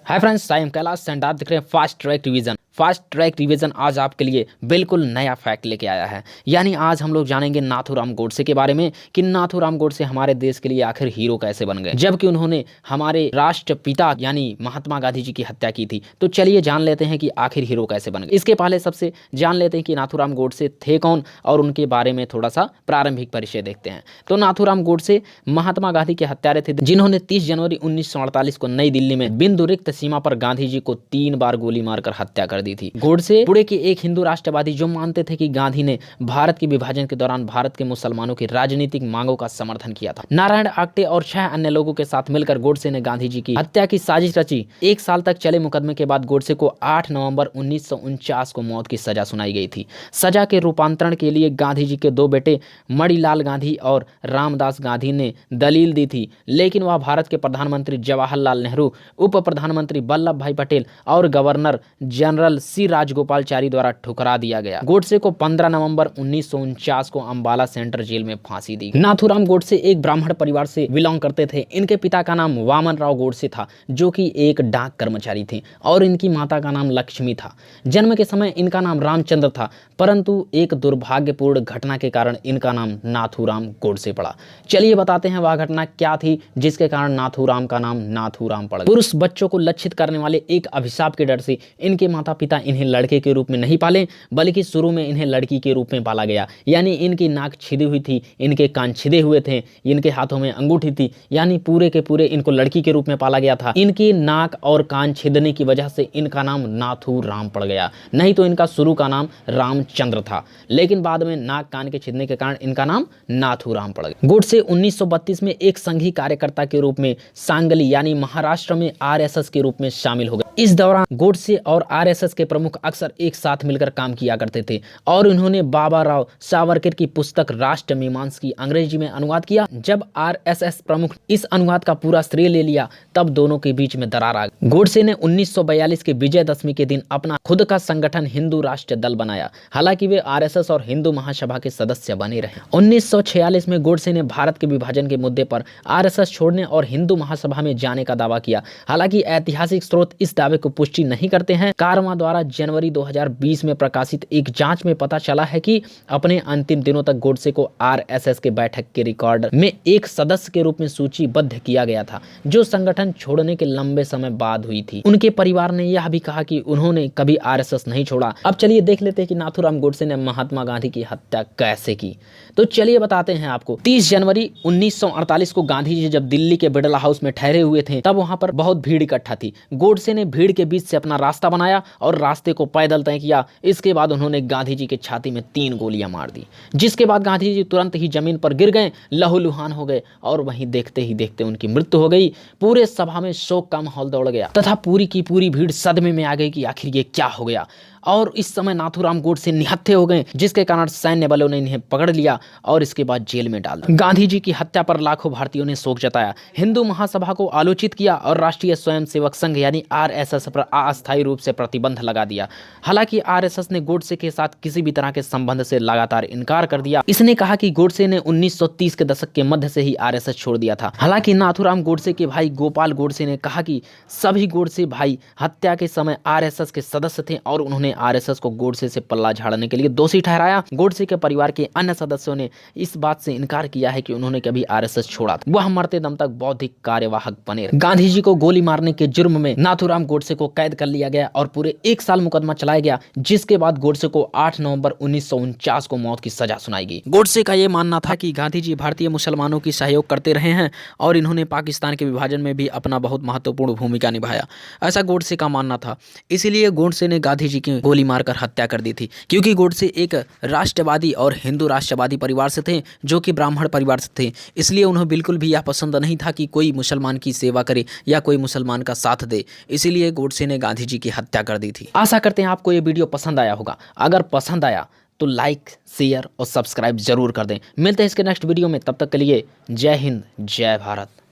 Hi friends, I am Kailash and आप देख रहे हैं fast track revision. Fast track revision आज आपके लिए बिल्कुल नया फैक्ट लेके आया है। यानी आज हम लोग जानेंगे नाथूराम गोडसे के बारे में कि नाथूराम गोडसे हमारे देश के लिए आखिर हीरो कैसे बन गए, जबकि उन्होंने हमारे राष्ट्रपिता यानी महात्मा गांधी जी की हत्या की थी। तो चलिए जान लेते हैं कि आखिर हीरो कैसे बन गए। इसके पहले सबसे जान लेते हैं कि नाथूराम गोडसे थे कौन और उनके बारे में थोड़ा सा प्रारंभिक परिचय देखते हैं। तो नाथूराम गोडसे महात्मा गांधी के हत्यारे थे, जिन्होंने 30 जनवरी 1948 को नई दिल्ली में बिंदु रिक्त सीमा पर गांधी जी को 3 बार गोली मारकर हत्या कर दी थी। गोडसे पुणे के एक हिंदू राष्ट्रवादी जो मानते थे कि गांधी ने भारत के विभाजन के दौरान भारत के मुसलमानों की राजनीतिक मांगों का समर्थन किया था। नारायण आप्टे और 6 अन्य लोगों के साथ मिलकर गोडसे ने गांधी जी की हत्या की साजिश रची। 1 साल तक चले मुकदमे के बाद गोडसे को 8 नवंबर 1949 को मौत की सजा सुनाई गई थी। सजा के रूपांतरण के लिए गांधी जी के 2 बेटे मणिलाल गांधी और रामदास गांधी ने दलील दी थी, लेकिन वह भारत के प्रधानमंत्री जवाहरलाल नेहरू, उप प्रधानमंत्री वल्लभ भाई पटेल और गवर्नर जनरल सी राजगोपालचारी द्वारा ठुकरा दिया गया। गोडसे को 15 नवंबर 1949 को अंबाला सेंट्रल जेल में फांसी दी। नाथूराम गोडसे एक ब्राह्मण परिवार से बिलोंग करते थे। इनके पिता का नाम वामन राव गोडसे था, जो कि एक डाक कर्मचारी थे, और इनकी माता का नाम लक्ष्मी था। जन्म के समय इनका नाम रामचंद्र था, परंतु एक दुर्भाग्यपूर्ण घटना के कारण इनका नाम नाथूराम गोडसे पड़ा। चलिए बताते हैं वह घटना क्या थी जिसके कारण नाथूराम का नाम नाथूराम पड़ गया। पुरुष बच्चों को लक्षित करने वाले एक अभिशाप के डर से इनके माता पिता इन्हें लड़के के रूप में नहीं पाले, बल्कि शुरू में इन्हें लड़की के रूप में पाला गया। यानी इनकी नाक छिदी हुई थी, इनके कान छिदे हुए थे, इनके हाथों में अंगूठी थी, यानी पूरे के पूरे इनको लड़की के रूप में पाला गया था। इनकी नाक और कान छिदने की वजह से इनका नाम नाथूराम पड़ गया, नहीं तो इनका शुरू का नाम रामचंद्र था, लेकिन बाद में नाक कान के छिदने के कारण इनका नाम नाथूराम पड़ गया। गोडसे 1932 में एक संघी कार्यकर्ता के रूप में सांगली यानी महाराष्ट्र में आरएसएस के रूप में शामिल हो गए। इस दौरान गोडसे और आरएसएस के प्रमुख अक्सर एक साथ मिलकर काम किया करते थे और उन्होंने बाबा राव सावरकर की पुस्तक राष्ट्र मीमांसा की अंग्रेजी में अनुवाद किया। जब आरएसएस प्रमुख इस अनुवाद का पूरा श्रेय ले लिया, तब दोनों के बीच में दरार आ गई। गोडसे ने 1942 के विजयदशमी के दिन अपना खुद का संगठन हिंदू राष्ट्र दल बनाया। हालांकि वे आरएसएस और हिंदू महासभा के सदस्य बने रहे। 1946 में गोडसे ने भारत के विभाजन के मुद्दे पर आरएसएस छोड़ने और हिंदू महासभा में जाने का दावा किया। हालांकि ऐतिहासिक स्रोत इस दावे को पुष्टि नहीं करते हैं। कारवां द्वारा जनवरी 2020 में प्रकाशित एक जांच में पता चला है कि अपने अंतिम दिनों तक गोडसे को आरएसएस के बैठक के रिकॉर्ड में एक सदस्य के रूप में सूचीबद्ध किया गया था, जो संगठन छोड़ने के लंबे समय बाद हुई थी। उनके परिवार ने यह भी कहा कि उन्होंने कभी आरएसएस नहीं छोड़ा। अब चलिए देख लेते हैं कि नाथूराम गोडसे ने महात्मा गांधी की हत्या कैसे की। तो चलिए बताते हैं आपको। 30 जनवरी 1948 को गांधी जी जब दिल्ली के बिड़ला हाउस में ठहरे हुए थे, तब वहां पर बहुत भीड़ इकट्ठा थी। गोडसे ने भीड़ के बीच से अपना रास्ता बनाया और रास्ते को पैदल तय किया। इसके बाद उन्होंने गांधी जी के छाती में 3 गोलियां मार दी, जिसके बाद गांधी जी तुरंत ही जमीन पर गिर गए, लहूलुहान हो गए और वहीं देखते ही देखते उनकी मृत्यु हो गई। पूरे सभा में शोक का माहौल दौड़ गया तथा पूरी की पूरी भीड़ सदमे में आ गई कि आखिर ये क्या हो गया। और इस समय नाथूराम गोडसे निहत्थे हो गए, जिसके कारण सैन्य बलों ने इन्हें पकड़ लिया और इसके बाद जेल में डाल दिया। गांधी जी की हत्या पर लाखों भारतीयों ने शोक जताया, हिंदू महासभा को आलोचित किया और राष्ट्रीय स्वयंसेवक संघ यानी आरएसएस पर अस्थायी रूप से प्रतिबंध लगा दिया। हालांकि आरएसएस ने गोडसे के साथ किसी भी तरह के संबंध से लगातार इनकार कर दिया। इसने कहा कि गोडसे ने 1930 के दशक के मध्य से ही आरएसएस छोड़ दिया था। हालांकि नाथूराम गोडसे के भाई गोपाल गोडसे ने कहा कि सभी गोडसे भाई हत्या के समय आरएसएस के सदस्य थे और उन्होंने आरएसएस को गोडसे से पल्ला झाड़ने के लिए दोषी ठहराया। गोडसे के परिवार के अन्य सदस्यों ने इस बात से इनकार किया है कि उन्होंने कभी आरएसएस छोड़ा था। वह मरते दम तक बौद्धिक कार्यवाहक बने रहे। गांधी जी को गोली मारने के जुर्म में नाथूराम गोडसे को कैद कर लिया गया और पूरे 1 साल मुकदमा चलाया गया, जिसके बाद गोडसे को 8 नवंबर 1949 को मौत की सजा सुनाई गई। गोडसे का यह मानना था कि गांधी जी भारतीय मुसलमानों की सहयोग करते रहे हैं और इन्होंने पाकिस्तान के विभाजन में भी अपना बहुत महत्वपूर्ण भूमिका निभाया, ऐसा गोडसे का मानना था। इसीलिए गोडसे ने गांधी जी की गोली मारकर हत्या कर दी थी, क्योंकि गोडसे एक राष्ट्रवादी और हिंदू राष्ट्रवादी परिवार से थे, जो कि ब्राह्मण परिवार से थे। इसलिए उन्हें बिल्कुल भी यह पसंद नहीं था कि कोई मुसलमान की सेवा करे या कोई मुसलमान का साथ दे। इसीलिए गोडसे ने गांधी जी की हत्या कर दी थी। आशा करते हैं आपको ये वीडियो पसंद आया होगा। अगर पसंद आया तो लाइक, शेयर और सब्सक्राइब जरूर कर दें। मिलते हैं इसके नेक्स्ट वीडियो में, तब तक के लिए जय हिंद, जय भारत।